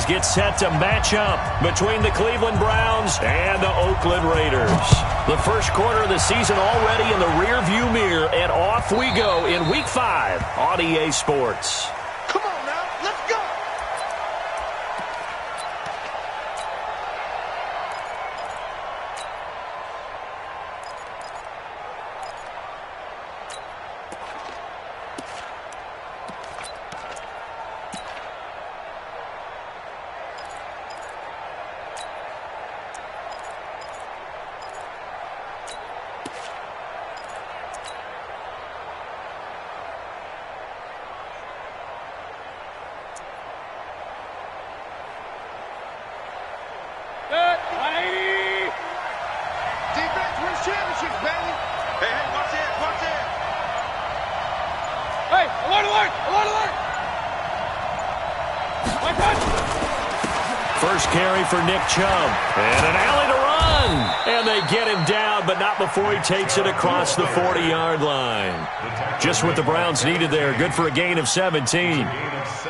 get set to match up between the Cleveland Browns and the Oakland Raiders. The first quarter of the season already in the rearview mirror, and off we go in Week 5 on EA Sports. Come on now, let's go! First carry for Nick Chubb. And an alley to run. And they get him down, but not before he takes it across the 40-yard line. Just what the Browns needed there. Good for a gain of 17.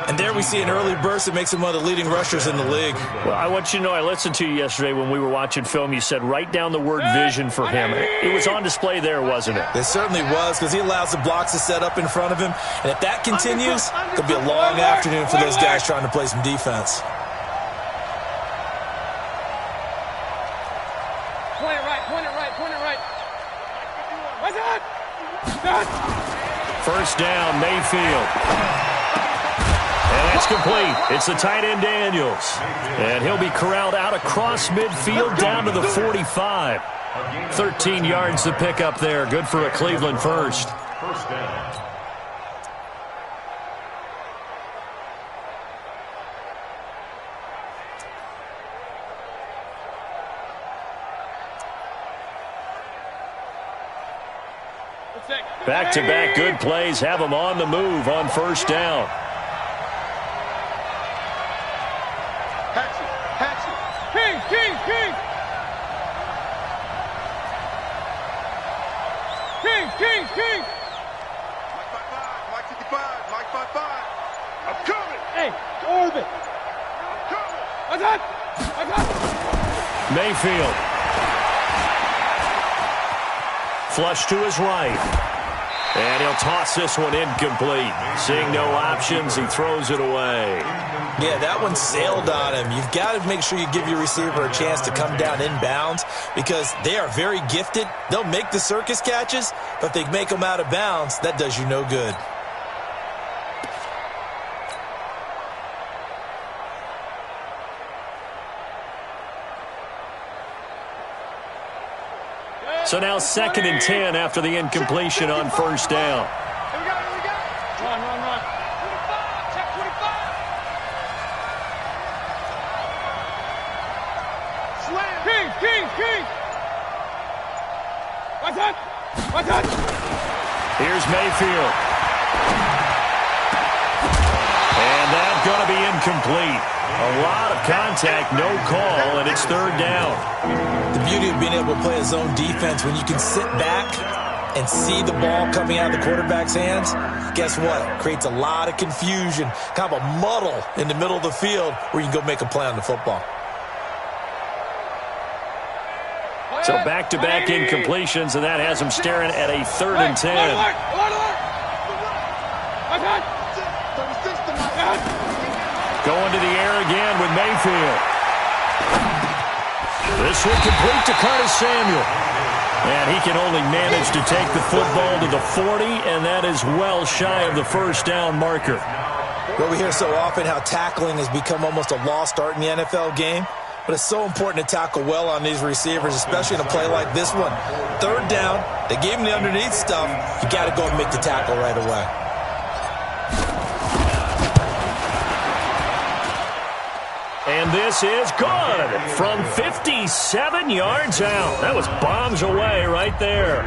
And there we see an early burst that makes him one of the leading rushers in the league. Well, I want you to know, I listened to you yesterday when we were watching film. You said write down the word vision for him. It was on display there, wasn't it? It certainly was, because he allows the blocks to set up in front of him. And if that continues, it'll be a long afternoon for those guys trying to play some defense. First down, Mayfield. And that's complete. It's the tight end, Daniels. And he'll be corralled out across midfield down to the 45. 13 yards to pick up there. Good for a Cleveland first. First down. Back-to-back good plays have them on the move on first down. King! Mike 55, Mike 55. I'm coming! Hey, orbit! I'm coming! What's up? Mayfield. Flush to his right. And he'll toss this one incomplete. Seeing no options, he throws it away. Yeah, that one sailed on him. You've got to make sure you give your receiver a chance to come down inbounds because they are very gifted. They'll make the circus catches, but if they make them out of bounds, that does you no good. So now 2nd and 10 after the incompletion on first down. Here we go. Run. 25, check 25. Slam. King! What's up? Here's Mayfield. And that's going to be incomplete. A lot of contact, no call, and it's third down. The beauty of being able to play a zone defense when you can sit back and see the ball coming out of the quarterback's hands, guess what? It creates a lot of confusion, kind of a muddle in the middle of the field where you can go make a play on the football. So back-to-back incompletions, and that has him staring at a 3rd and 10. Going to the air again with Mayfield. This one complete to Curtis Samuel. And he can only manage to take the football to the 40, and that is well shy of the first down marker. Well, we hear so often how tackling has become almost a lost art in the NFL game. But it's so important to tackle well on these receivers, especially in a play like this one. Third down, they gave him the underneath stuff. You got to go and make the tackle right away. And this is good from 57 yards out. That was bombs away right there.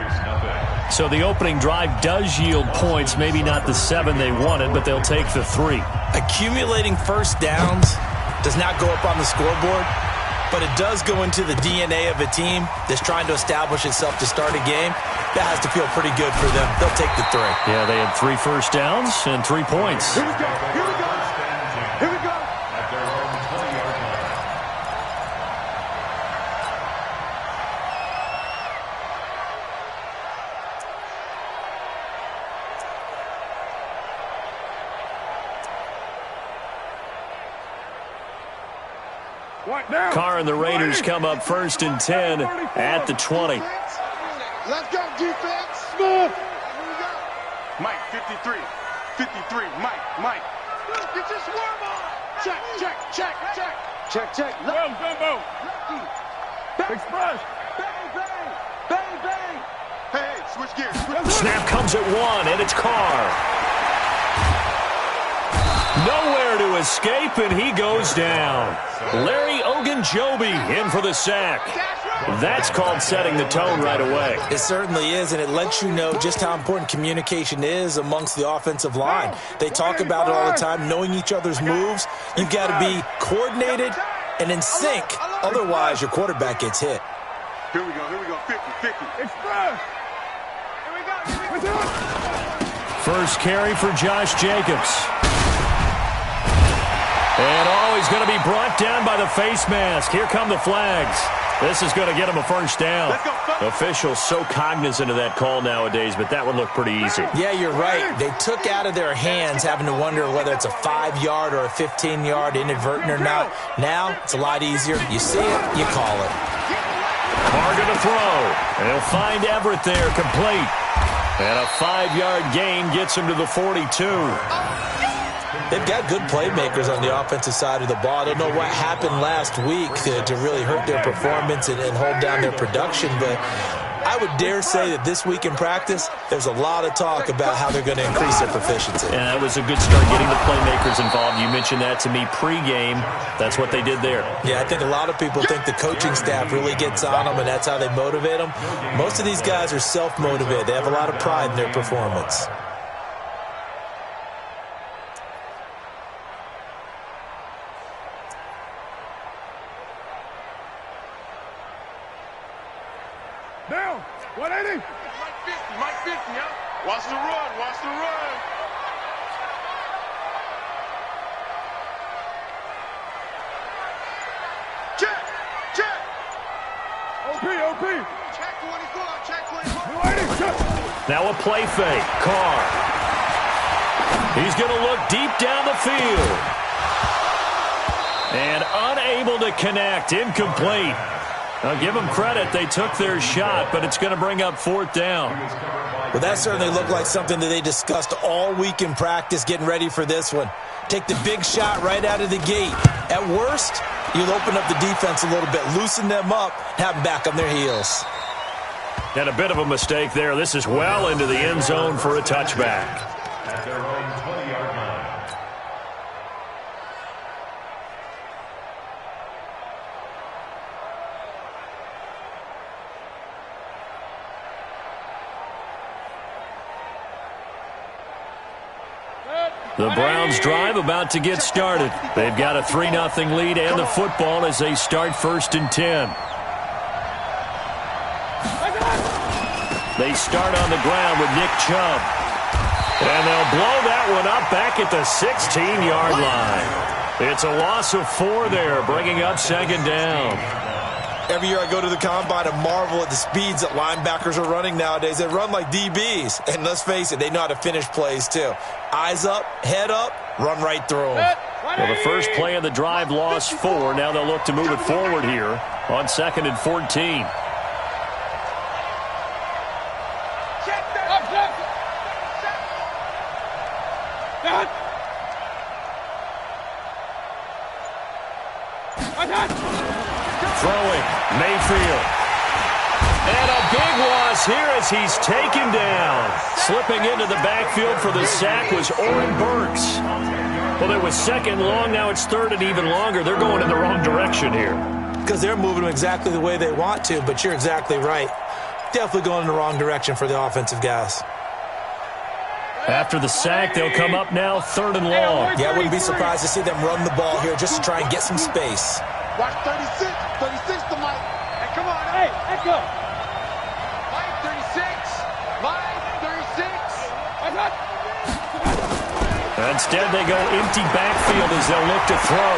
So the opening drive does yield points, maybe not the 7 they wanted, but they'll take the 3. Accumulating first downs does not go up on the scoreboard, but it does go into the DNA of a team that's trying to establish itself to start a game. That has to feel pretty good for them. They'll take the 3. Yeah, they had 3 first downs and 3 points. Here we go. Carr and the Raiders come up 1st and 10 at the 20. Let's go, defense. Smooth. Mike, 53. 53. Mike. Get your swarm on. Check. Check. Boom, boom, boom. Express. Bang. Hey, switch gears. Snap comes at 1, and it's Carr. Nowhere to escape, and he goes down. Larry Ogunjobi in for the sack. That's called setting the tone right away. It certainly is, and it lets you know just how important communication is amongst the offensive line. They talk about it all the time, knowing each other's moves. You've got to be coordinated and in sync. Otherwise, your quarterback gets hit. Here we go. 50. Express. Here we go. First carry for Josh Jacobs. And he's going to be brought down by the face mask. Here come the flags. This is going to get him a first down. Officials so cognizant of that call nowadays, but that one looked pretty easy. Yeah, you're right. They took out of their hands having to wonder whether it's a 5-yard or a 15-yard inadvertent or not. Now, it's a lot easier. You see it, you call it. Carr going to throw, and he'll find Everett there, complete. And a 5-yard gain gets him to the 42. They've got good playmakers on the offensive side of the ball. I don't know what happened last week to really hurt their performance and hold down their production, but I would dare say that this week in practice, there's a lot of talk about how they're going to increase their proficiency. And that was a good start, getting the playmakers involved. You mentioned that to me pregame. That's what they did there. Yeah, I think a lot of people think the coaching staff really gets on them, and that's how they motivate them. Most of these guys are self-motivated. They have a lot of pride in their performance. Down. 180. Mike 50, yeah? Watch the run. Check. OP. Check 24. 280. Check. Now a play fake. Carr. He's going to look deep down the field. And unable to connect. Incomplete. Now, give them credit. They took their shot, but it's going to bring up 4th down. Well, that certainly looked like something that they discussed all week in practice, getting ready for this one. Take the big shot right out of the gate. At worst, you'll open up the defense a little bit, loosen them up, have them back on their heels. And a bit of a mistake there. This is well into the end zone for a touchback. The Browns drive about to get started. They've got a 3-0 lead and the football as they start 1st and 10. They start on the ground with Nick Chubb. And they'll blow that one up back at the 16-yard line. It's a loss of 4 there, bringing up 2nd down. Every year I go to the combine and marvel at the speeds that linebackers are running nowadays. They run like DBs. And let's face it, they know how to finish plays too. Eyes up, head up, run right through them. Well, the first play of the drive lost 4. Now they'll look to move it forward here on 2nd and 14. Throwing, Mayfield. And a big loss here as he's taken down. Slipping into the backfield for the sack was Oren Burks. Well, it was 2nd long, now it's 3rd and even longer. They're going in the wrong direction here. Because they're moving them exactly the way they want to, but you're exactly right. Definitely going in the wrong direction for the offensive guys. After the sack, they'll come up now 3rd and long. Yeah, I wouldn't be surprised to see them run the ball here just to try and get some space. Watch 36 to Mike. Hey, come on. Hey, echo. Mike 36. Instead, they go empty backfield as they'll look to throw.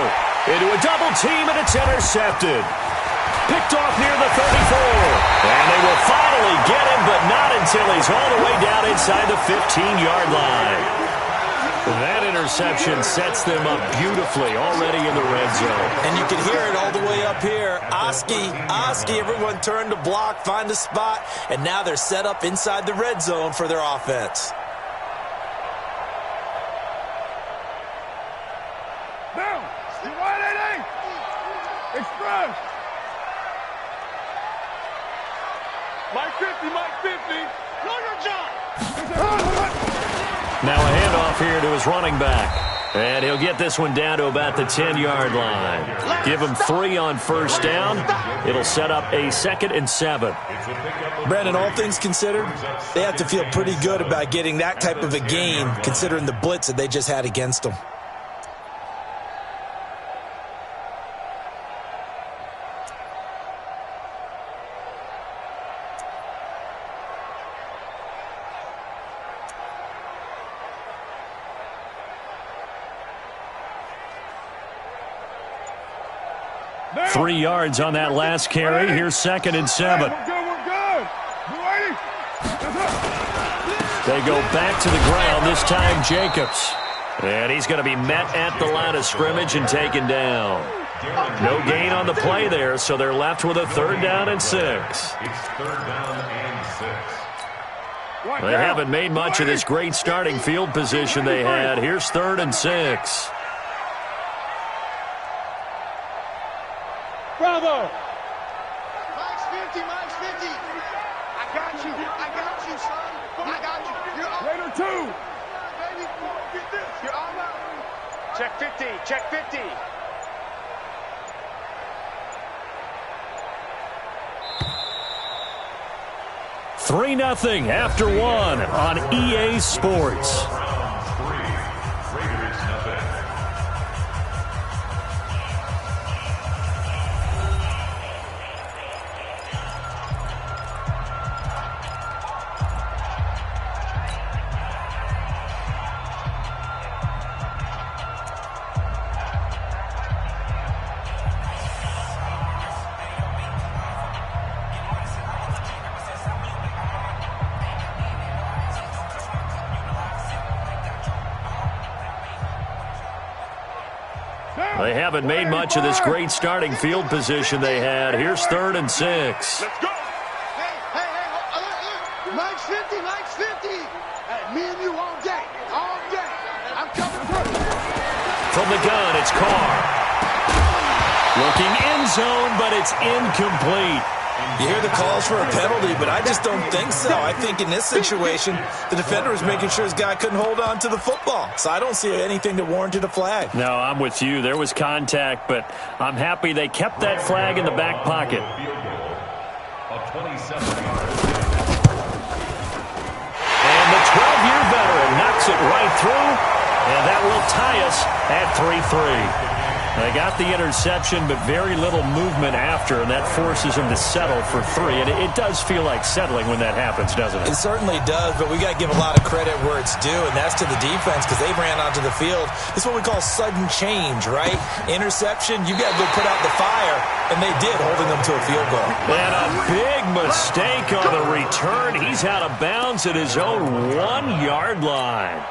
Into a double team, and it's intercepted. Picked off near the 34. And they will finally get him, but not until he's all the way down inside the 15-yard line. That interception sets them up beautifully already in the red zone. And you can hear it all the way up here. Oski, everyone turned to block, find a spot, and now they're set up inside the red zone for their offense. Down. Wide 88. Express. Mike 50, Mike 50. Lawyer John. Now a handoff here to his running back. And he'll get this one down to about the 10-yard line. Give him 3 on first down. It'll set up a 2nd and 7. Brandon, all things considered, they have to feel pretty good about getting that type of a gain considering the blitz that they just had against them. Down. 3 yards on that last carry. Here's 2nd and 7. We're good. They go back to the ground, this time Jacobs. And he's going to be met at the line of scrimmage and taken down. No gain on the play there, so they're left with a 3rd down and 6. It's 3rd down and 6. They haven't made much of this great starting field position they had. Here's 3rd and 6. Bravo. Mike's 50, Mike's 50. I got you, son. I got you. You're all Raider 2. baby. Get this. You're all out. Check 50, check 50. Three 0 after 1 on EA Sports. They haven't made much of this great starting field position they had. Here's 3rd and 6. Let's go. Hey, look. Mike's 50, Mike's 50. Hey, me and you all day. I'm coming through. From the gun, it's Carr. Looking end zone, but it's incomplete. You hear the calls for a penalty, but I just don't think so. I think in this situation, the defender was making sure his guy couldn't hold on to the football. So I don't see anything that warranted a flag. No, I'm with you. There was contact, but I'm happy they kept that flag in the back pocket. And the 12-year veteran knocks it right through, and that will tie us at 3-3. They got the interception, but very little movement after, and that forces them to settle for 3. And it does feel like settling when that happens, doesn't it? It certainly does, but we got to give a lot of credit where it's due, and that's to the defense because they ran onto the field. This is what we call sudden change, right? Interception, you got to go put out the fire, and they did, holding them to a field goal. And a big mistake on the return. He's out of bounds at his own 1-yard line.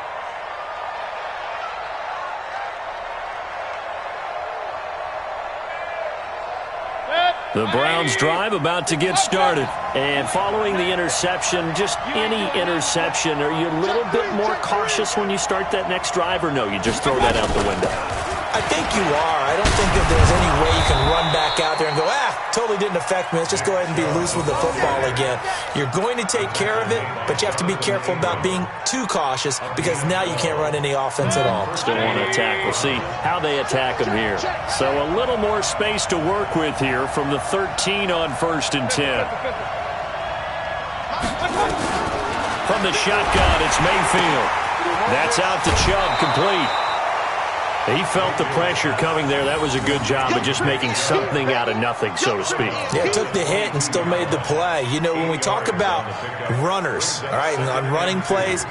The Browns drive about to get started. And following the interception, just any interception, are you a little bit more cautious when you start that next drive, or no, you just throw that out the window? I think you are. I don't think that there's any way you can run back out there and go, totally didn't affect me. Let's just go ahead and be loose with the football again. You're going to take care of it, but you have to be careful about being too cautious because now you can't run any offense at all. Still want to attack. We'll see how they attack them here. So a little more space to work with here from the 13 on 1st and 10. From the shotgun, it's Mayfield. That's out to Chubb, complete. He felt the pressure coming there. That was a good job of just making something out of nothing, so to speak. Yeah, took the hit and still made the play. You know, when we talk about runners, all right, and on running plays,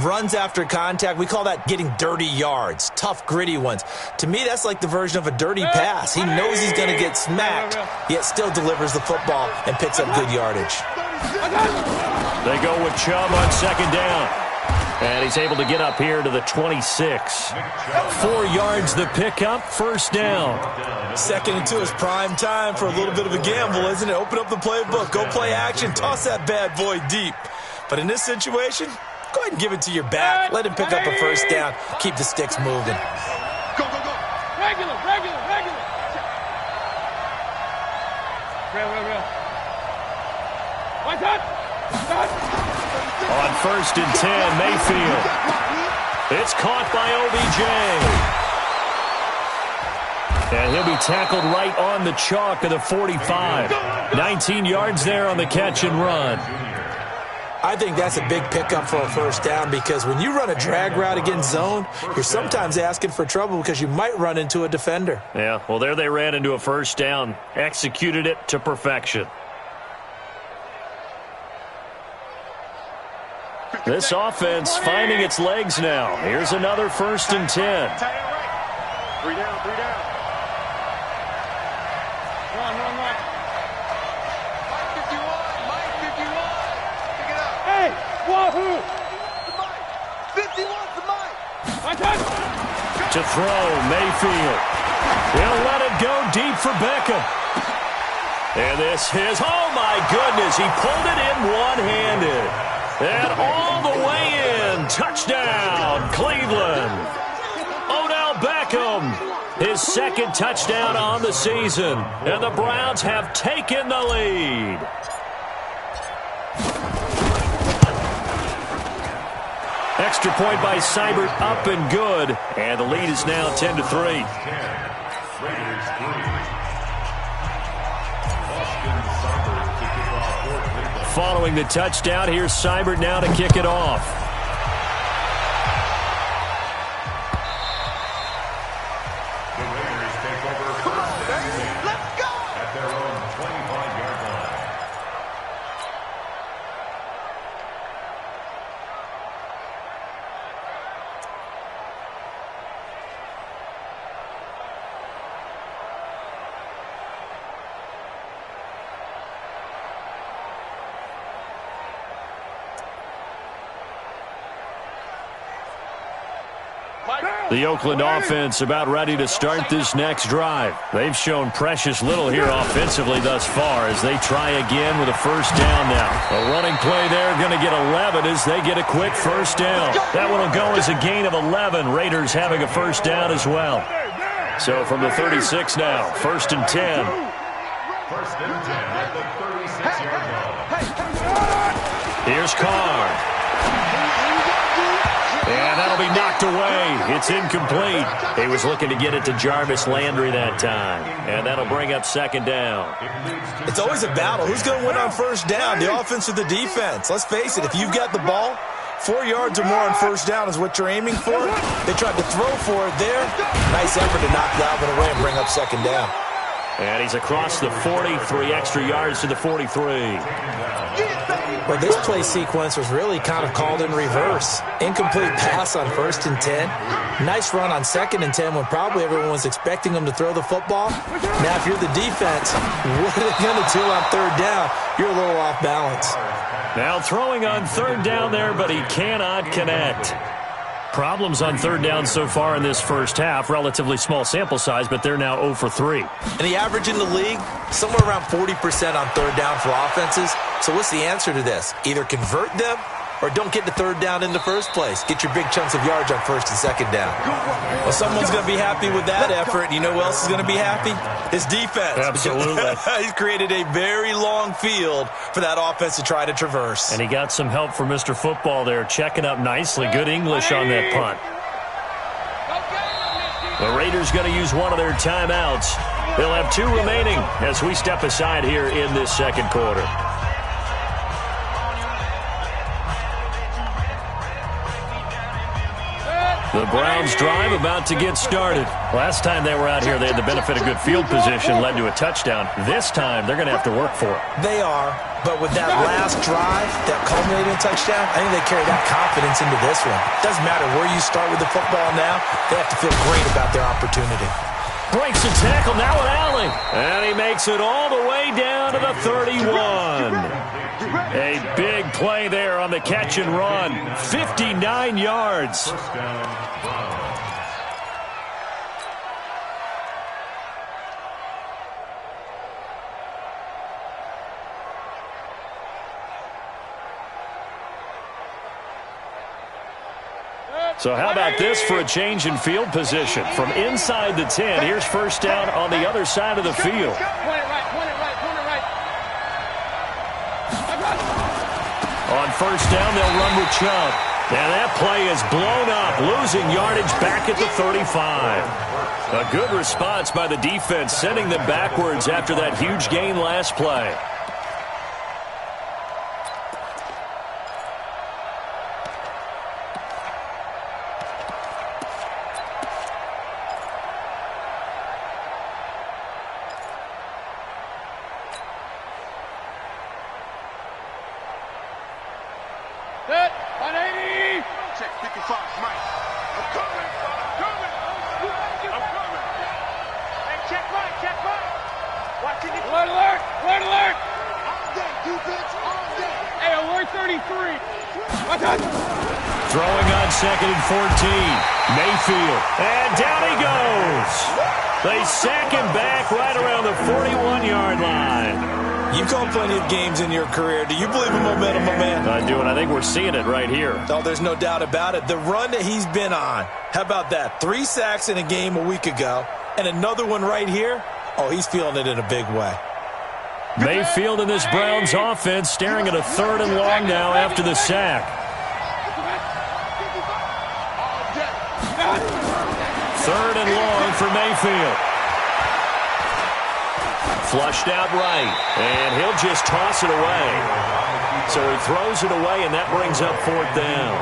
runs after contact, we call that getting dirty yards, tough, gritty ones. To me, that's like the version of a dirty pass. He knows he's going to get smacked, yet still delivers the football and picks up good yardage. They go with Chubb on 2nd down. And he's able to get up here to the 26. 4 yards the pickup, first down. 2nd and 2 is prime time for a little bit of a gamble, isn't it? Open up the playbook, go play action, toss that bad boy deep. But in this situation, go ahead and give it to your back. Let him pick up a first down. Keep the sticks moving. Go, go, go. Regular. Real. One touch. On 1st and 10, Mayfield. It's caught by OBJ. And he'll be tackled right on the chalk of the 45. 19 yards there on the catch and run. I think that's a big pickup for a first down because when you run a drag route against zone, you're sometimes asking for trouble because you might run into a defender. Yeah, well, there they ran into a first down. Executed it to perfection. This offense finding its legs now. Here's another 1st and 10. 3 down. Run. Mike 51. Pick it up. Hey, wahoo! 51 for Mike. One touch. To throw, Mayfield. He'll let it go deep for Beckham. And this is, oh my goodness, he pulled it in one-handed. And all the way in, touchdown, Cleveland. Odell Beckham, his 2nd touchdown on the season. And the Browns have taken the lead. Extra point by Seibert, up and good. And the lead is now 10-3. Following the touchdown, here's Seibert now to kick it off. The Raiders take over. Come on, baby. Let's go. At their own 25-yard line. The Oakland offense about ready to start this next drive. They've shown precious little here offensively thus far as they try again with a first down now. A running play there, going to get 11 as they get a quick first down. That one will go as a gain of 11. Raiders having a first down as well. So from the 36 now, 1st and 10. 1st and 10 at the 36-yard line. Here's Carr. And that'll be knocked away. It's incomplete. He was looking to get it to Jarvis Landry that time. And that'll bring up 2nd down. It's always a battle. Who's going to win on first down, the offense or the defense? Let's face it, if you've got the ball, 4 yards or more on first down is what you're aiming for. They tried to throw for it there. Nice effort to knock that one away and bring up 2nd down. And he's across the 40, 3 extra yards to the 43. Well, this play sequence was really kind of called in reverse. Incomplete pass on 1st and 10. Nice run on 2nd and 10 when probably everyone was expecting him to throw the football. Now, if you're the defense, what are they going to do on 3rd down? You're a little off balance. Now throwing on 3rd down there, but he cannot connect. Problems on 3rd down so far in this first half. Relatively small sample size, but they're now 0 for 3. And the average in the league, somewhere around 40% on 3rd down for offenses. So what's the answer to this? Either convert them or don't get to 3rd down in the first place. Get your big chunks of yards on 1st and 2nd down. Well, someone's going to be happy with that effort. You know who else is going to be happy? His defense. Absolutely. He's created a very long field for that offense to try to traverse. And he got some help from Mr. Football there, checking up nicely. Good English on that punt. The Raiders going to use one of their timeouts. They'll have 2 remaining as we step aside here in this 2nd quarter. The Browns drive about to get started. Last time they were out here, they had the benefit of good field position, led to a touchdown. This time, they're going to have to work for it. They are, but with that last drive, that culminating touchdown, I think they carry that confidence into this one. Doesn't matter where you start with the football now, they have to feel great about their opportunity. Breaks a tackle, now an alley. And he makes it all the way down to the 31. A big play there on the catch and run. 59 yards. First down, Browns. So how about this for a change in field position? From inside the 10, here's first down on the other side of the field. Point it right, point it right, point it right. On first down, they'll run with Chubb. And that play is blown up, losing yardage back at the 35. A good response by the defense, sending them backwards after that huge gain last play. Set, 180. Check 55, Mike. I'm coming. Hey, check right. Watching it. Alert, alert, alert, alert. All day, defense, all day. Hey, alert 33. Watch out. Throwing on second and 14. Mayfield. And down he goes. They sack him back right around the 41-yard line. You've called plenty of games in your career. Do you believe in momentum, my man? I do, and I think we're seeing it right here. Oh, there's no doubt about it. The run that he's been on. How about that? 3 sacks in a game a week ago, and another one right here. Oh, he's feeling it in a big way. Mayfield in this Browns offense staring at a 3rd and long now after the sack. 3rd and long for Mayfield. Flushed out right, and he'll just toss it away. So he throws it away, and that brings up 4th down.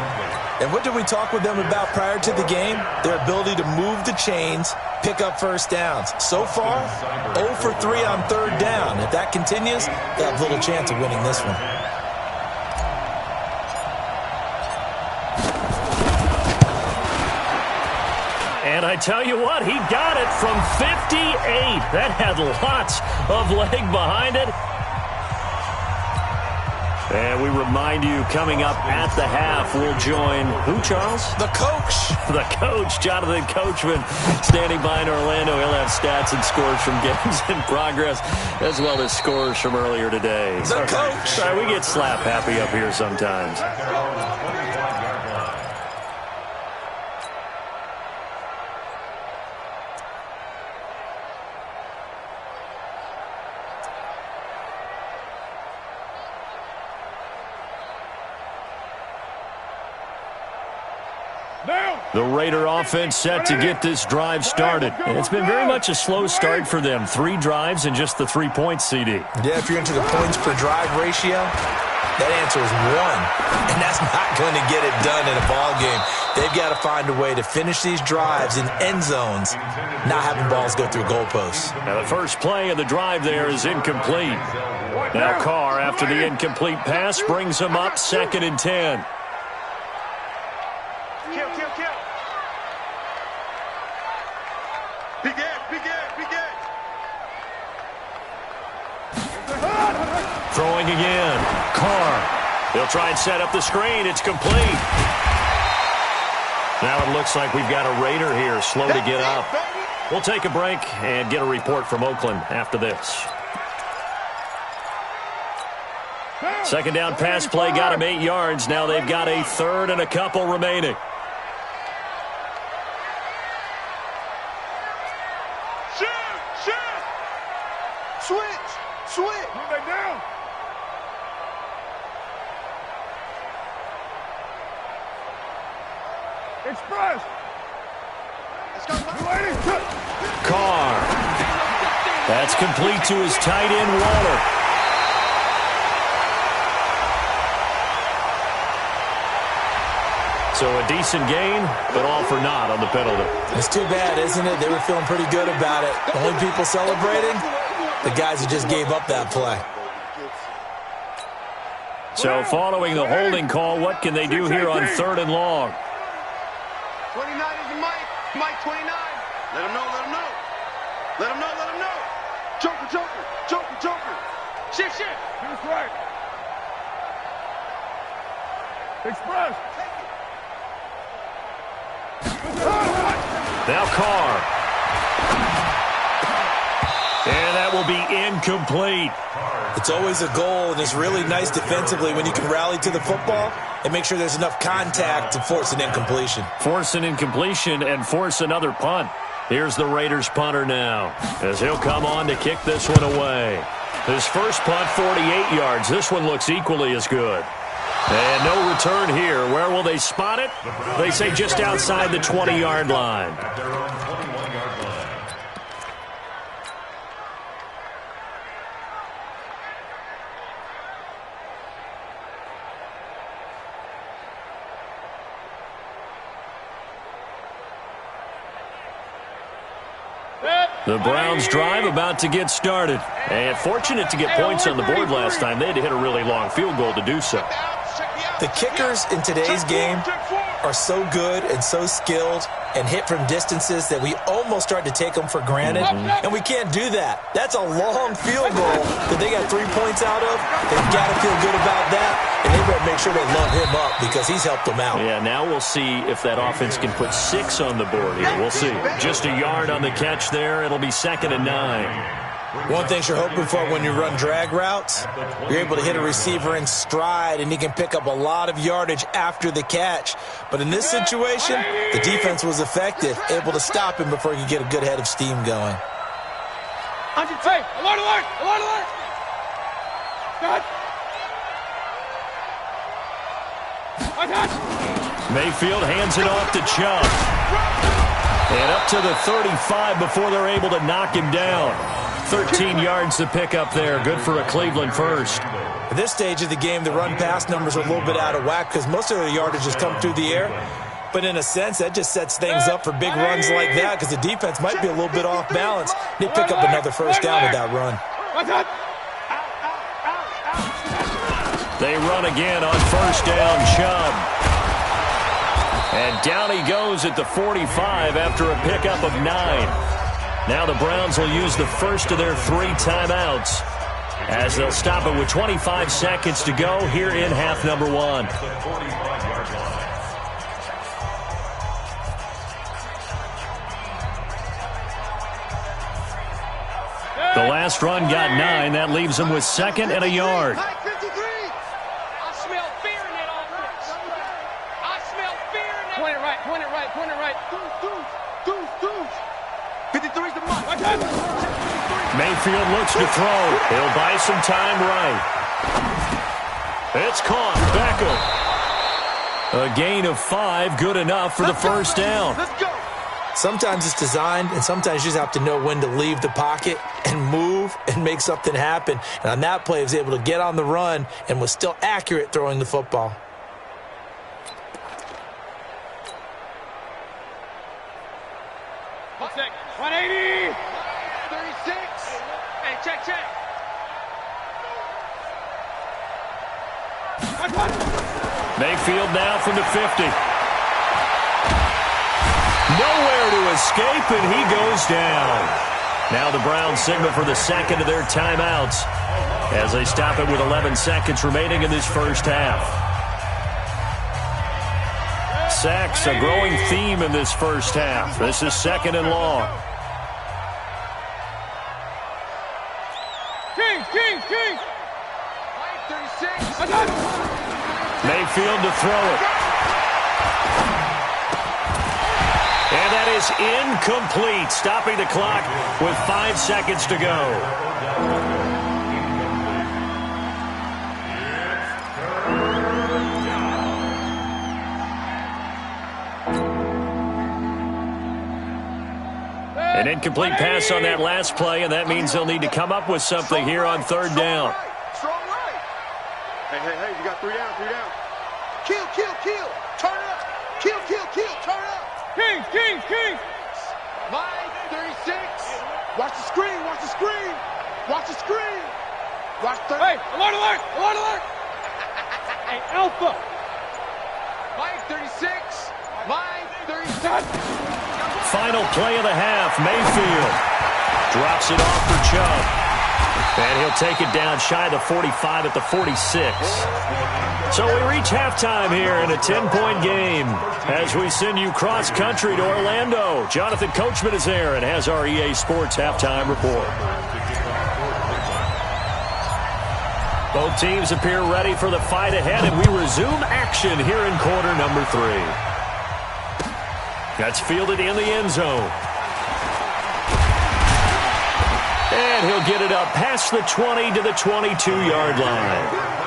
And what did we talk with them about prior to the game? Their ability to move the chains, pick up first downs. So far, 0 for 3 on 3rd down. If that continues, they have little chance of winning this one. And I tell you what, he got it from 58. That had lots of leg behind it. And we remind you, coming up at the half, we'll join who, Charles? The coach. The coach, Jonathan Coachman, standing by in Orlando. He'll have stats and scores from games in progress, as well as scores from earlier today. The coach. Sorry, we get slap happy up here sometimes. The Raider offense set to get this drive started. And it's been very much a slow start for them. 3 drives and just the 3 points, CD. Yeah, if you're into the points per drive ratio, that answer is 1. And that's not going to get it done in a ball game. They've got to find a way to finish these drives in end zones, not having balls go through goalposts. Now the first play of the drive there is incomplete. Now Carr, after the incomplete pass, brings him up 2nd and 10. Kill. Big Ed. Throwing again. Carr. They'll try and set up the screen. It's complete. Now it looks like we've got a Raider here, slow to get up. We'll take a break and get a report from Oakland after this. 2nd down pass play got him 8 yards. Now they've got a 3rd and a couple remaining. Switch. Move that down. Express. Let's go. Carr. That's complete to his tight end, Waller. So a decent gain, but all for naught on the penalty. It's too bad, isn't it? They were feeling pretty good about it. The only people celebrating, the guys who just gave up that play. So following the holding call, what can they do here on 3rd and long? 29 is the Mike. Mike 29. Let him know. Let him know, let him know. Joker, Joker, Joker, Joker. Shift, shift. Here's right. Express. Now Carr. And that will be incomplete. It's always a goal, and it's really nice defensively when you can rally to the football and make sure there's enough contact to force an incompletion. Force an incompletion and force another punt. Here's the Raiders punter now, as he'll come on to kick this one away. His first punt, 48 yards. This one looks equally as good. And no return here. Where will they spot it? They say just outside the 20-yard line. At their own 21-yard line. The Browns drive about to get started. And fortunate to get points on the board last time. They had to hit a really long field goal to do so. The kickers in today's game are so good and so skilled and hit from distances that we almost start to take them for granted. And we can't do that. That's a long field goal that they got 3 points out of. They've got to feel good about that. And they better make sure they love him up because he's helped them out. Yeah, now we'll see if that offense can put 6 on the board here. We'll see. Just a yard on the catch there. It'll be 2nd and 9. One thing you're hoping for when you run drag routes, you're able to hit a receiver in stride, and he can pick up a lot of yardage after the catch. But in this situation, the defense was effective, able to stop him before he could get a good head of steam going. Hey, alert, alert, alert, alert. Cut. Mayfield hands it off to Chubb. And up to the 35 before they're able to knock him down. 13 yards to pick up there. Good for a Cleveland first. At this stage of the game, the run-pass numbers are a little bit out of whack because most of their yardage has come through the air. But in a sense, that just sets things up for big runs like that because the defense might be a little bit off balance. They pick up another first down with that run. They run again on first down, Chubb. And down he goes at the 45 after a pickup of 9. Now the Browns will use the first of their 3 timeouts as they'll stop it with 25 seconds to go here in half number 1. The last run got 9. That leaves them with 2nd and a yard. I smell fear in that offense. I smell fear in that. Point it right, point it right, point it right. Deuce. 53's the mark. Mayfield looks to throw. He'll buy some time right. It's caught. Beckham. A gain of 5, good enough for the first down. Let's go. Sometimes it's designed, and sometimes you just have to know when to leave the pocket and move and make something happen. And on that play, he was able to get on the run and was still accurate throwing the football. One sec. 180. 36. Hey, check. Mayfield now from the 50. Nowhere to escape, and he goes down. Now the Browns signal for the 2nd of their timeouts as they stop it with 11 seconds remaining in this first half. Sacks, a growing theme in this first half. This is 2nd and long. King. 36. Mayfield to throw it. And that is incomplete, stopping the clock with 5 seconds to go. An incomplete pass on that last play, and that means they'll need to come up with something here on 3rd down. Strong right. Hey, you got 3 down. Kill. Turn up. Kill. Turn up. King. Line 36. Watch the screen. Watch 30. Hey, alert. Hey, Alpha. Line 36. Line 37. Final play of the half, Mayfield. Drops it off for Chubb. And he'll take it down shy of the 45 at the 46. So we reach halftime here in a 10-point game as we send you cross-country to Orlando. Jonathan Coachman is there and has our EA Sports halftime report. Both teams appear ready for the fight ahead, and we resume action here in quarter number 3. That's fielded in the end zone. And he'll get it up past the 20 to the 22-yard line.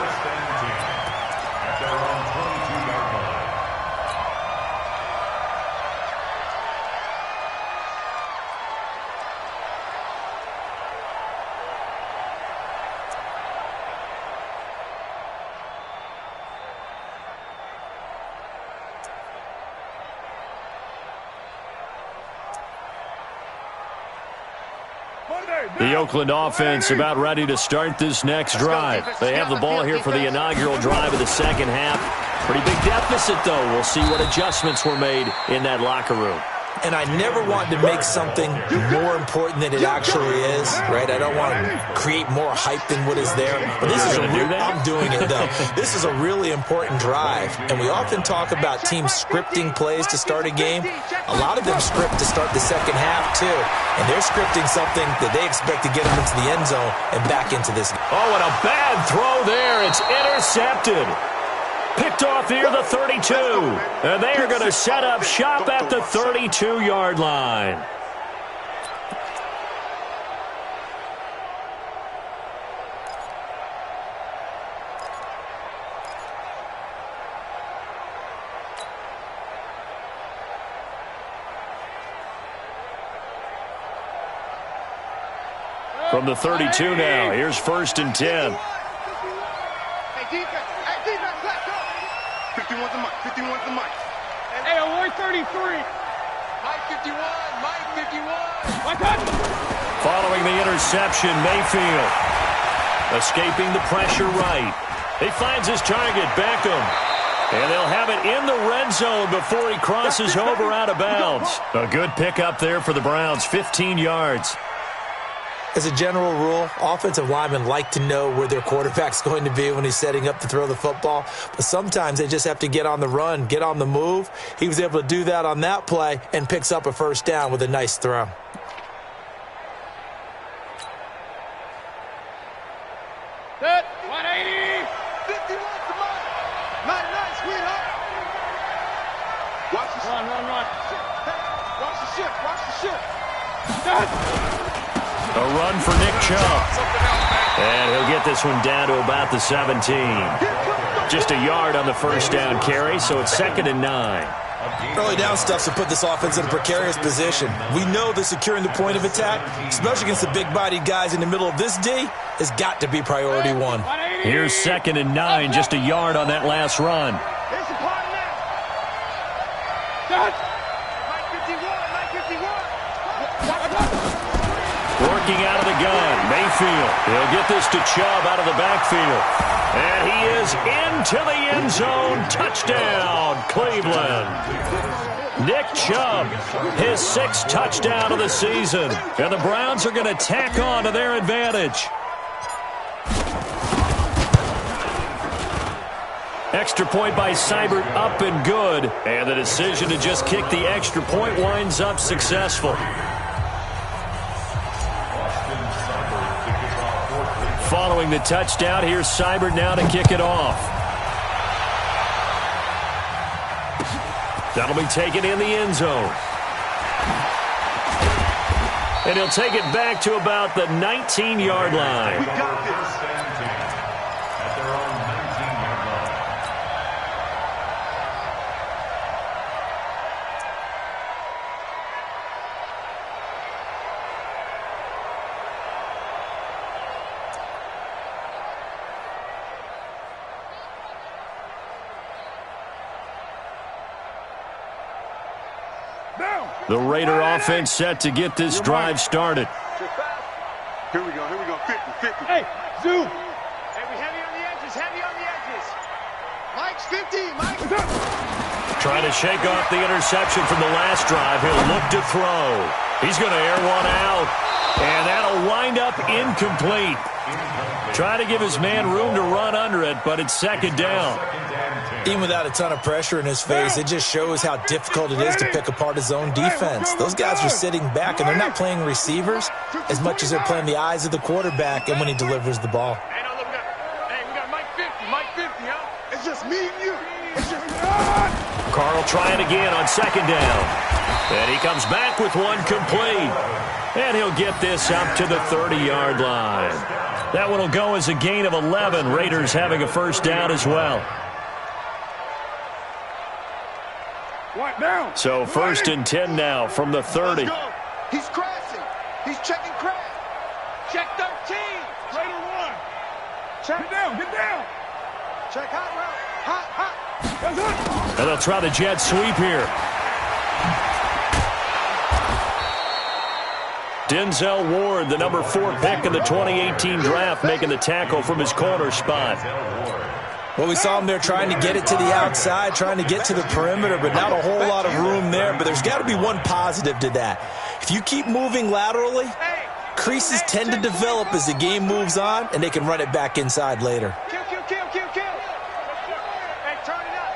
The Oakland offense about ready to start this next drive. They have the ball here for the inaugural drive of the second half. Pretty big deficit, though. We'll see what adjustments were made in that locker room. And I never want to make something more important than it actually is, right? I don't want to create more hype than what is there. But this is I'm doing it, though. This is a really important drive. And we often talk about teams scripting plays to start a game. A lot of them script to start the second half, too. And they're scripting something that they expect to get them into the end zone and back into this. Oh, and a bad throw there. It's intercepted. Picked off near the 32. And they are going to set up shop at the 32-yard line. From the 32 now, here's 1st and 10. Hey, defense, let's go. 51's the mic, 51's the mic. Hey, award 33. Mike 51, Mike 51. What's up? Following the interception, Mayfield escaping the pressure right. He finds his target, Beckham. And they'll have it in the red zone before he crosses over out of bounds. A good pickup there for the Browns, 15 yards. As a general rule, offensive linemen like to know where their quarterback's going to be when he's setting up to throw the football. But sometimes they just have to get on the run, get on the move. He was able to do that on that play and picks up a first down with a nice throw. Set, 180. 51's the mic. Nice, sweetheart. Watch the ship. Run. Watch the ship, watch the ship. Set. A run for Nick Chubb. And he'll get this one down to about the 17. Just a yard on the first down carry, so it's 2nd and 9. Early down stuff to put this offense in a precarious position. We know that securing the point of attack, especially against the big-bodied guys in the middle of this D, has got to be priority 1. Here's 2nd and 9, just a yard on that last run. Here's the part now. Set. Mike 51. Working out of the gun, Mayfield. He'll get this to Chubb out of the backfield. And he is into the end zone. Touchdown, Cleveland. Nick Chubb, his 6th touchdown of the season. And the Browns are going to tack on to their advantage. Extra point by Seibert, up and good. And the decision to just kick the extra point winds up successful. Following the touchdown, here's Seibert now to kick it off. That'll be taken in the end zone. And he'll take it back to about the 19-yard line. We got this. At their own 19-yard line. The Raider offense set to get this drive started. Here we go, 50. Hey, Zoo. Hey, we heavy on the edges. Mike's 50, Mike's 50. Trying to shake off the interception from the last drive. He'll look to throw. He's going to air one out. And that'll wind up incomplete. Trying to give his man room to run under it, but it's second down. Even without a ton of pressure in his face, it just shows how difficult it is to pick apart his own defense. Those guys are sitting back, and they're not playing receivers as much as they're playing the eyes of the quarterback and when he delivers the ball. Hey, we got Mike 50, huh? It's just me and you. It's just Carl trying again on second down. And he comes back with one complete. And he'll get this up to the 30-yard line. That one will go as a gain of 11. Raiders having a first down as well. So first and 10 now from the 30. He's crashing. He's checking crash. Check 13. Raider 1. Check. Get down. Check hot route. Hot. And they'll try the jet sweep here. Denzel Ward, the number 4 pick in the 2018 draft, making the tackle from his corner spot. Well, we saw him there trying to get it to the outside, trying to get to the perimeter, but not a whole lot of room there. But there's got to be one positive to that. If you keep moving laterally, creases tend to develop as the game moves on, and they can run it back inside later. Kill. Hey, turn it up.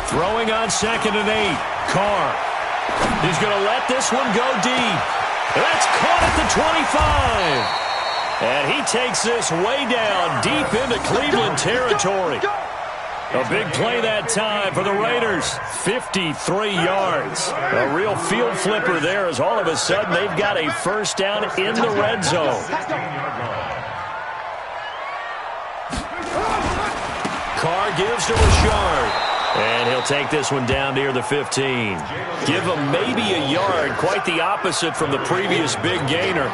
Throwing on second and 8. Carr. He's going to let this one go deep. That's caught at the 25. And he takes this way down deep into Cleveland territory. A big play that time for the Raiders. 53 yards. A real field flipper there as all of a sudden they've got a first down in the red zone. Carr gives to Rashard. And he'll take this one down near the 15. Give him maybe a yard. Quite the opposite from the previous big gainer.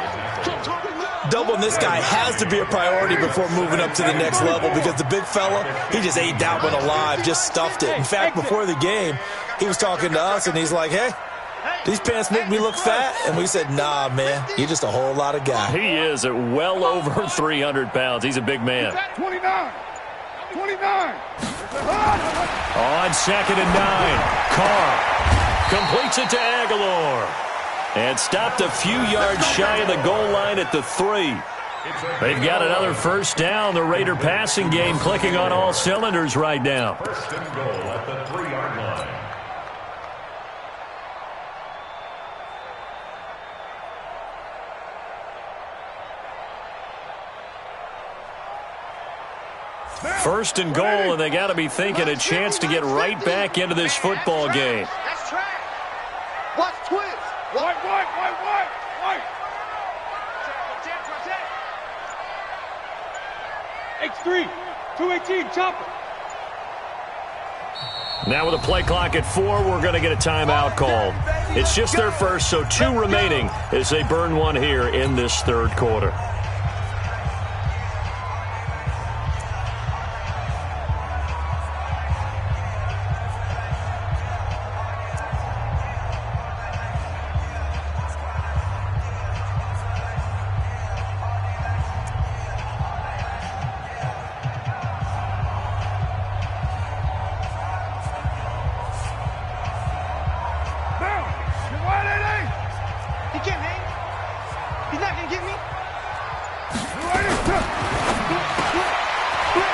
Doubling this guy has to be a priority before moving up to the next level because the big fella, he just ate that one alive, just stuffed it. In fact, before the game, he was talking to us, and he's like, hey, these pants make me look fat. And we said, nah, man, you're just a whole lot of guy. He is at well over 300 pounds. He's a big man. 29. On second and 9, Carr completes it to Aguilar. And stopped a few yards shy of the goal line at the 3. They've got another first down. The Raider passing game clicking on all cylinders right now. First and goal at the 3-yard line. First and goal, and they got to be thinking a chance to get right back into this football game. That's track. Watch twist. White. X3, 218, chopper. Now with a play clock at 4, we're going to get a timeout call. It's just their first, so 2 remaining as they burn one here in this third quarter.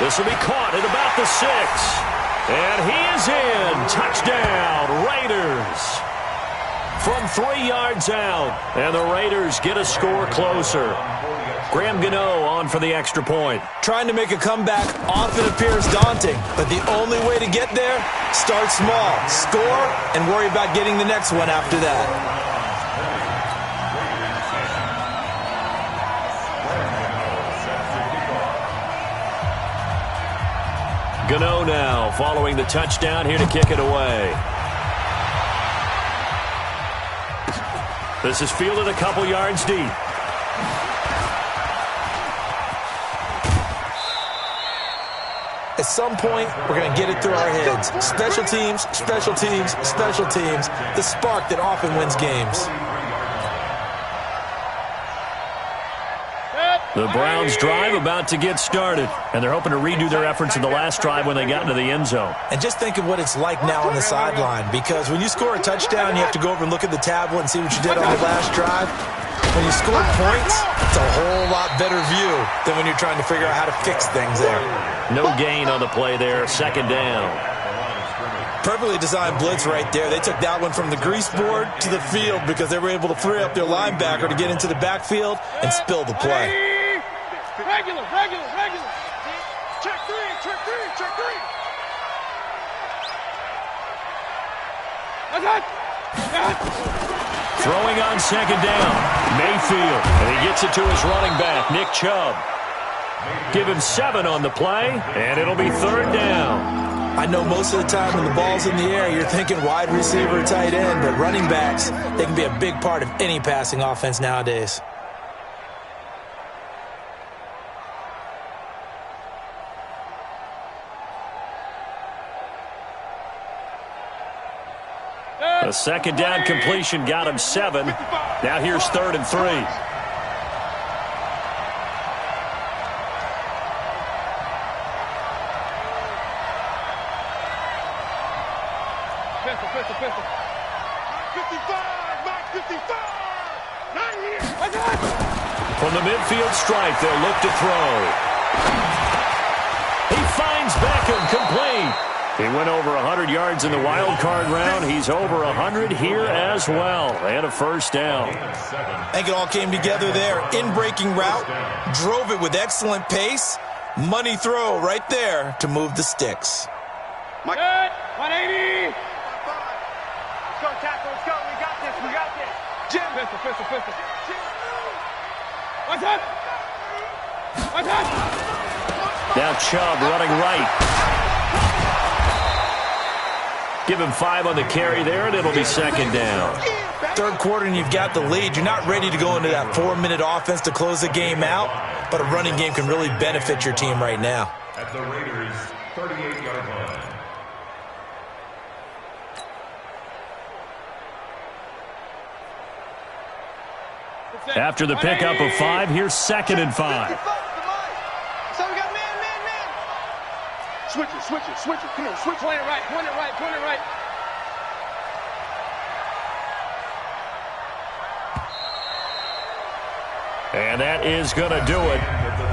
This will be caught at about the 6. And he is in. Touchdown, Raiders. From 3 yards out. And the Raiders get a score closer. Graham Gano on for the extra point. Trying to make a comeback often appears daunting, but the only way to get there, start small, score, and worry about getting the next one after that. Gano now following the touchdown here to kick it away. This is fielded a couple yards deep. At some point, we're going to get it through our heads. Special teams, special teams, special teams. The spark that often wins games. The Browns drive about to get started, and they're hoping to redo their efforts in the last drive when they got into the end zone. And just think of what it's like now on the sideline, because when you score a touchdown, you have to go over and look at the tablet and see what you did on the last drive. When you score points, it's a whole lot better view than when you're trying to figure out how to fix things there. No gain on the play there, second down. Perfectly designed blitz right there. They took that one from the grease board to the field because they were able to free up their linebacker to get into the backfield and spill the play. Regular. Check three. Throwing on second down, Mayfield, and he gets it to his running back, Nick Chubb. Give him 7 on the play, and it'll be third down. I know most of the time when the ball's in the air, you're thinking wide receiver, tight end, but running backs, they can be a big part of any passing offense nowadays. A second down completion got him 7. Now here's 3rd and 3. Pistol. 55, Mike 55. Not here. From the midfield stripe, they'll look to throw. He finds Beckham, complete. He went over 100 yards in the wild card round. He's over 100 here as well. And a first down. I think it all came together there. In-breaking route, drove it with excellent pace. Money throw right there to move the sticks. Good. 180. Let's go, tackle. Let's go. We got this. Jim. Pistol. What's up? Now Chubb running right. Give him 5 on the carry there, and it'll be second down. Third quarter, and you've got the lead. You're not ready to go into that 4-minute offense to close the game out, but a running game can really benefit your team right now. At the Raiders' 38-yard line. After the pickup of 5, here's 2nd and 5. So we got man. Switch it. Come on, switch. Point it right. And that is going to do it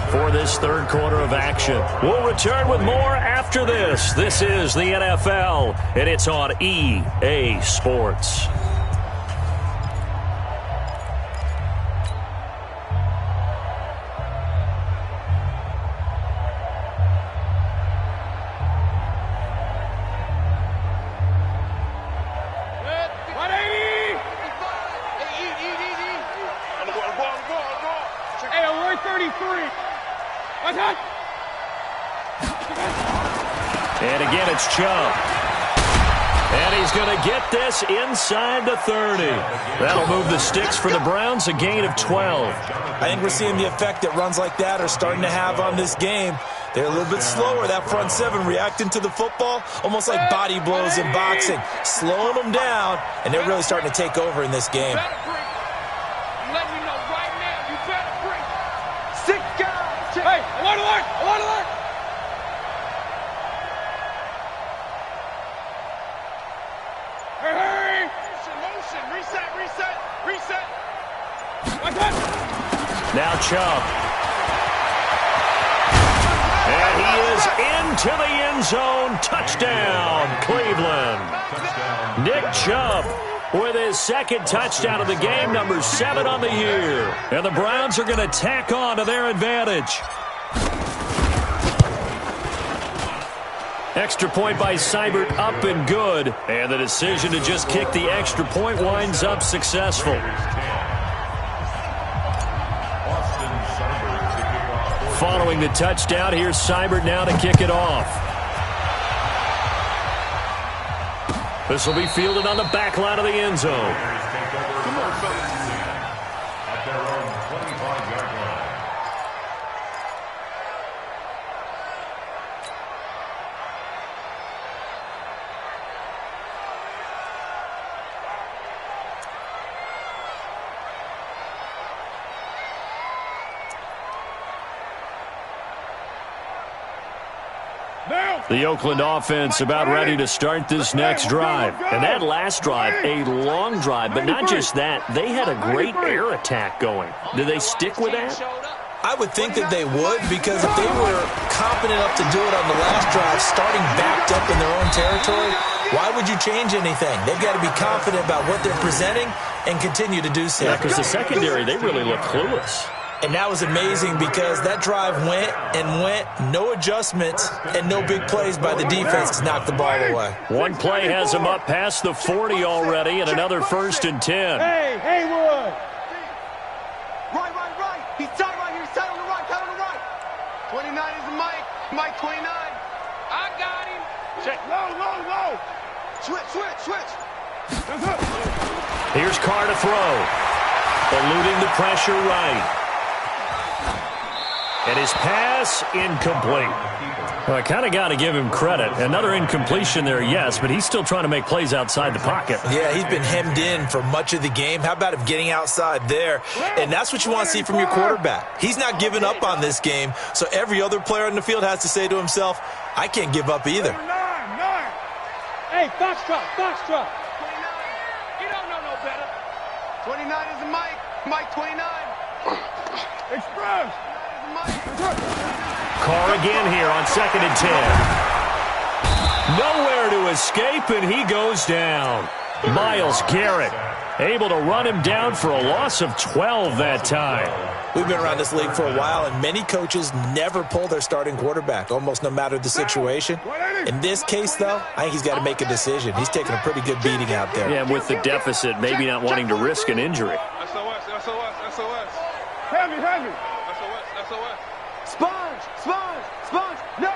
for this third quarter of action. We'll return with more after this. This is the NFL, and it's on EA Sports. And again, it's Chubb. And he's going to get this inside the 30. That'll move the sticks for the Browns, a gain of 12. I think we're seeing the effect that runs like that are starting to have on this game. They're a little bit slower, that front 7 reacting to the football, almost like body blows in boxing, slowing them down, and they're really starting to take over in this game. Let me know right now, you better bring. 6 guys. Hey, alert. Hey. Motion. Reset. What's up? Now Chubb. And he is into the end zone. Touchdown, Cleveland. Nick Chubb with his 2nd touchdown of the game, number 7 on the year. And the Browns are going to tack on to their advantage. Extra point by Seibert, up and good. And the decision to just kick the extra point winds up successful. Following the touchdown, here's Seibert now to kick it off. This will be fielded on the back line of the end zone. Come on, fellas. At their own 25-yard line. The Oakland offense about ready to start this next drive. And that last drive, a long drive, but not just that. They had a great air attack going. Do they stick with that? I would think that they would, because if they were confident enough to do it on the last drive, starting backed up in their own territory, why would you change anything? They've got to be confident about what they're presenting and continue to do so. Yeah, because the secondary, they really look clueless. And that was amazing because that drive went and went, no adjustments, and no big plays by the defense to knock the ball away. One play has him up past the 40 already, and another 1st and 10. Hey, Haywood! Right. He's tight right here. He's tight on the right. 29 is the Mike. Mike 29. I got him. Check. Low. Switch. Here's Carr to throw. Eluding the pressure right. And his pass incomplete. Well, I kind of got to give him credit. Another incompletion there, yes, but he's still trying to make plays outside the pocket. Yeah, he's been hemmed in for much of the game. How about him getting outside there? And that's what you want to see from your quarterback. He's not giving up on this game, so every other player on the field has to say to himself, I can't give up either. 9. Hey, Foxtrot. 29. You don't know no better. 29 is the Mike. Mike 29. Express. Carr again here on 2nd and 10. Nowhere to escape, and he goes down. Myles Garrett able to run him down for a loss of 12 that time. We've been around this league for a while, and many coaches never pull their starting quarterback, almost no matter the situation. In this case, though, I think he's got to make a decision. He's taking a pretty good beating out there. Yeah, with the deficit, maybe not wanting to risk an injury. SOS. Heavy. Sponge. No.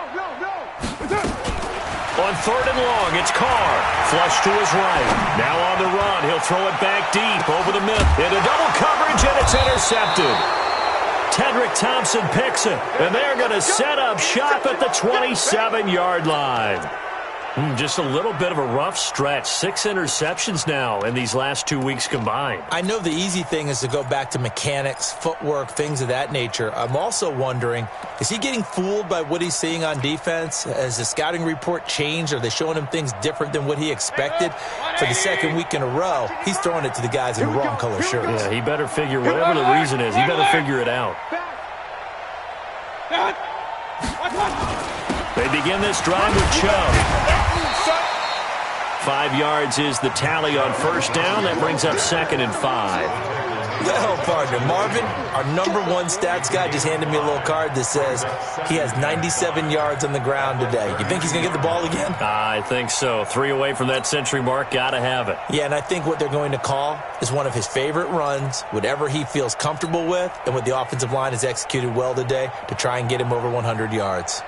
On 3rd and long, it's Carr. Flush to his right. Now on the run. He'll throw it back deep over the middle. Into double coverage, and it's intercepted. Tedrick Thompson picks it, and they're going to set up shop at the 27-yard line. Just a little bit of a rough stretch. 6 interceptions now in these last 2 weeks combined. I know the easy thing is to go back to mechanics, footwork, things of that nature. I'm also wondering, is he getting fooled by what he's seeing on defense? Has the scouting report changed? Are they showing him things different than what he expected? For the 2nd week in a row, he's throwing it to the guys in the wrong color shirts. Yeah, he better figure, whatever the reason is, he better figure it out. They begin this drive with Chubb. 5 yards is the tally on 1st down. That brings up 2nd and 5. Well, partner, Marvin, our #1 stats guy, just handed me a little card that says he has 97 yards on the ground today. You think he's going to get the ball again? I think so. 3 away from that century mark. Got to have it. Yeah, and I think what they're going to call is one of his favorite runs, whatever he feels comfortable with, and what the offensive line has executed well today to try and get him over 100 yards.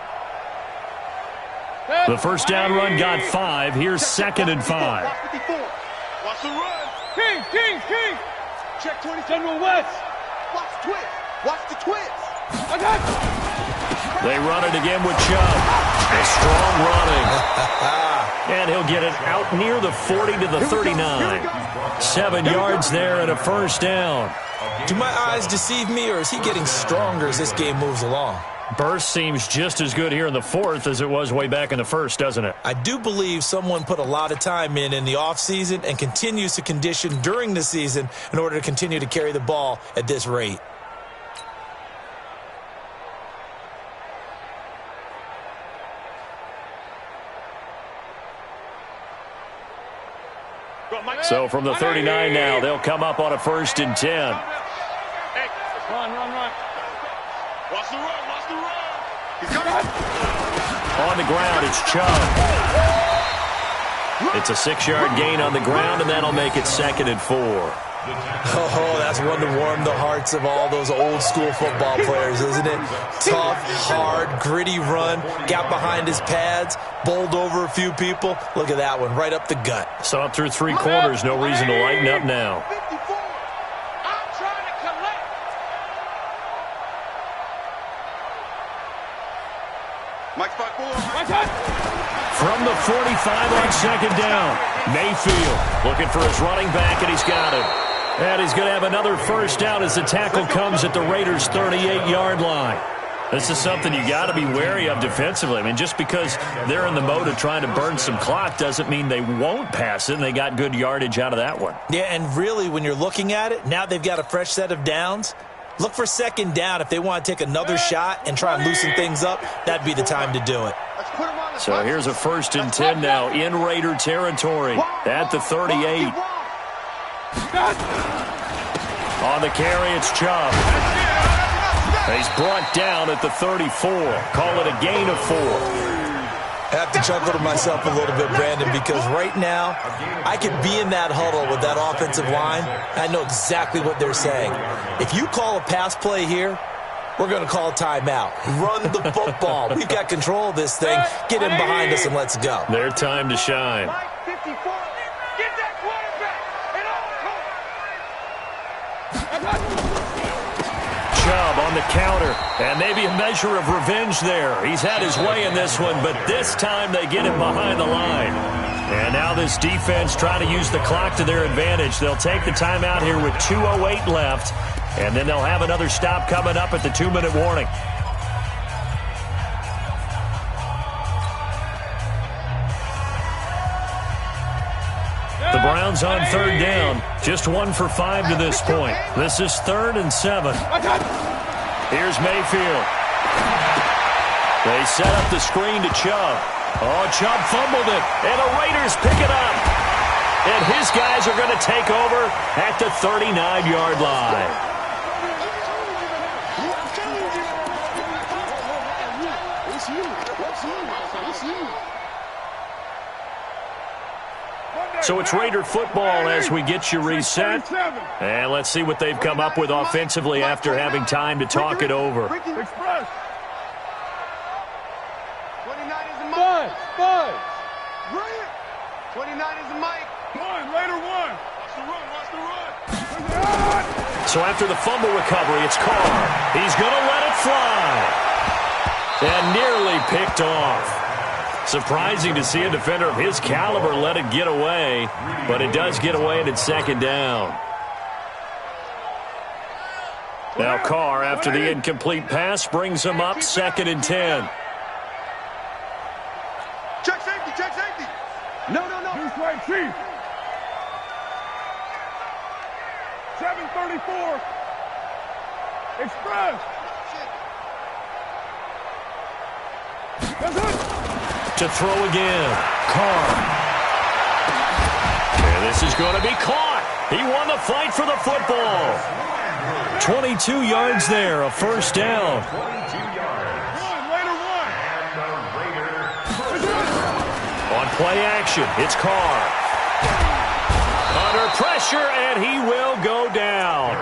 The 1st down run got 5. Here's 2nd and 5. Watch the run. King. Check 20. General West. Watch the twist. They run it again with Chubb. A strong running. And he'll get it out near the 40 to the 39. 7 yards there and a 1st down. Do my eyes deceive me, or is he getting stronger as this game moves along? Burst seems just as good here in the 4th as it was way back in the 1st, doesn't it? I do believe someone put a lot of time in the offseason and continues to condition during the season in order to continue to carry the ball at this rate. So from the 39 now, they'll come up on a 1st and 10. Hey, run. Watch the run. On the ground, it's Chubb. It's a 6-yard gain on the ground, and that'll make it 2nd and 4. Oh, that's one to warm the hearts of all those old-school football players, isn't it? Tough, hard, gritty run, got behind his pads, bowled over a few people. Look at that one, right up the gut. Saw it through 3 quarters, no reason to lighten up now. I'm trying to collect. Mike spot 4. From the 45 on 2nd down, Mayfield looking for his running back, and he's got him. And he's going to have another 1st down as the tackle comes at the Raiders' 38-yard line. This is something you got to be wary of defensively. I mean, just because they're in the mode of trying to burn some clock doesn't mean they won't pass it, and they got good yardage out of that one. Yeah, and really, when you're looking at it, now they've got a fresh set of downs. Look for second down if they want to take another shot and try and loosen things up. That'd be the time to do it. So here's a 1st and 10 now in Raider territory at the 38. On the carry, it's Chubb. He's brought down at the 34. Call it a gain of 4. I have to chuckle to myself a little bit, Brandon, because right now I could be in that huddle with that offensive line. I know exactly what they're saying. If you call a pass play here, we're going to call a timeout. Run the football. We've got control of this thing. Get in behind us and let's go. Their time to shine. Chubb on the counter, and maybe a measure of revenge there. He's had his way in this one, but this time they get him behind the line. And now this defense trying to use the clock to their advantage. They'll take the timeout here with 2:08 left, and then they'll have another stop coming up at the 2-minute warning. The Browns on 3rd down, just 1 for 5 to this point. This is 3rd and 7. Here's Mayfield. They set up the screen to Chubb. Oh, Chubb fumbled it, and the Raiders pick it up. And his guys are going to take over at the 39-yard line. So it's Raider football as we get you reset. And let's see what they've come up with offensively after having time to talk it over. 29 is a Mike. Five. Brilliant. 29 is a Mike. Raider 1. Watch the run. So after the fumble recovery, it's Carr. He's going to let it fly. And nearly picked off. Surprising to see a defender of his caliber let it get away, but it does get away and it's 2nd down. Now Carr, after the incomplete pass, brings him up 2nd and 10. Check safety. No. Deuce right, Chief. 734. Express. That's it. To throw again. Carr. And this is going to be caught. He won the fight for the football. 22 yards there, a 1st down. 22 yards. On play action, it's Carr. Under pressure, and he will go down.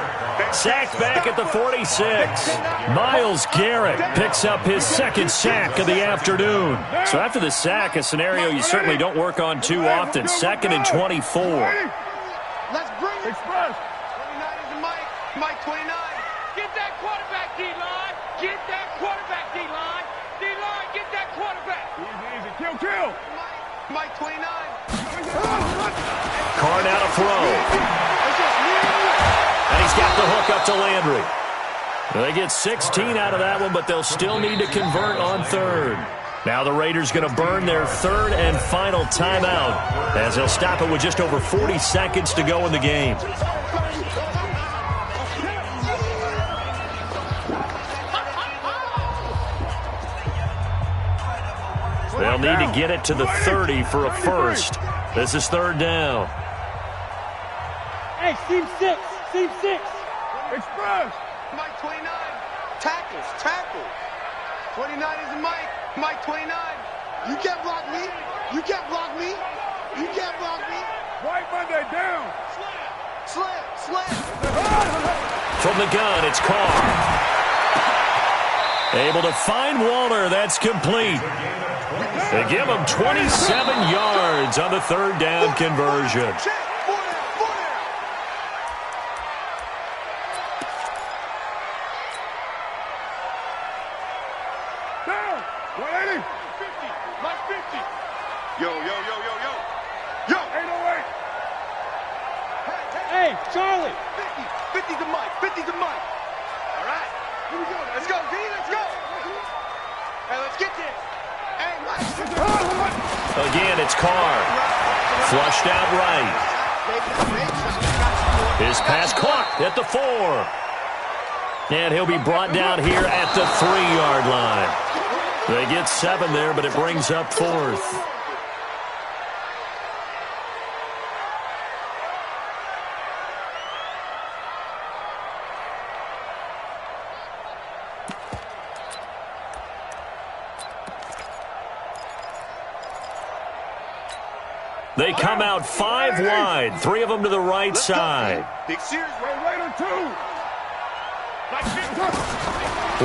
Sacked back at the 46. Miles Garrett picks up his 2nd sack of the afternoon. So after the sack, a scenario you certainly don't work on too often. 2nd and 24. Let's bring it. Express. 29 is a Mike. Mike 29. Get that quarterback, D-line. Get that quarterback, D-line. D-line, get that quarterback. Easy. Kill. Mike 29. Carr now to throw. And he's got the hook up to Landry. They get 16 out of that one, but they'll still need to convert on 3rd. Now the Raiders going to burn their 3rd and final timeout as they'll stop it with just over 40 seconds to go in the game. They'll need to get it to the 30 for a 1st. This is 3rd down. Hey, Team 6. Express. Mike 29. Tackles. 29 is a Mike. Mike 29. You can't block me. White Monday down. Slam. From the gun, it's Carr. Able to find Waller. That's complete. They give him 27 yards on the 3rd down conversion. Down. 180. 50. Mike 50. Yo. 808. Hey, Charlie. 50. 50 to Mike. All right. Here we go. Let's go, D. Let's go. Carr. Flushed out right. His pass caught at the 4. And he'll be brought down here at the 3-yard line. They get 7 there, but it brings up 4th. They come out 5 wide, 3 of them to the right side. Wait on 2.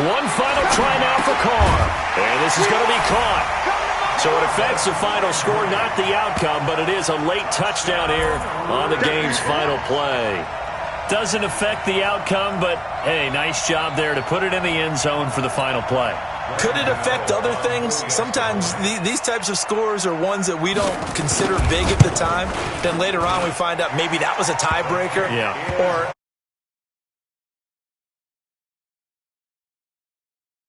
One final try now for Carr. And this is going to be caught. So it affects the final score, not the outcome, but it is a late touchdown here on the game's final play. Doesn't affect the outcome, but, hey, nice job there to put it in the end zone for the final play. Could it affect other things? Sometimes these types of scores are ones that we don't consider big at the time. Then later on we find out maybe that was a tiebreaker. Yeah. Or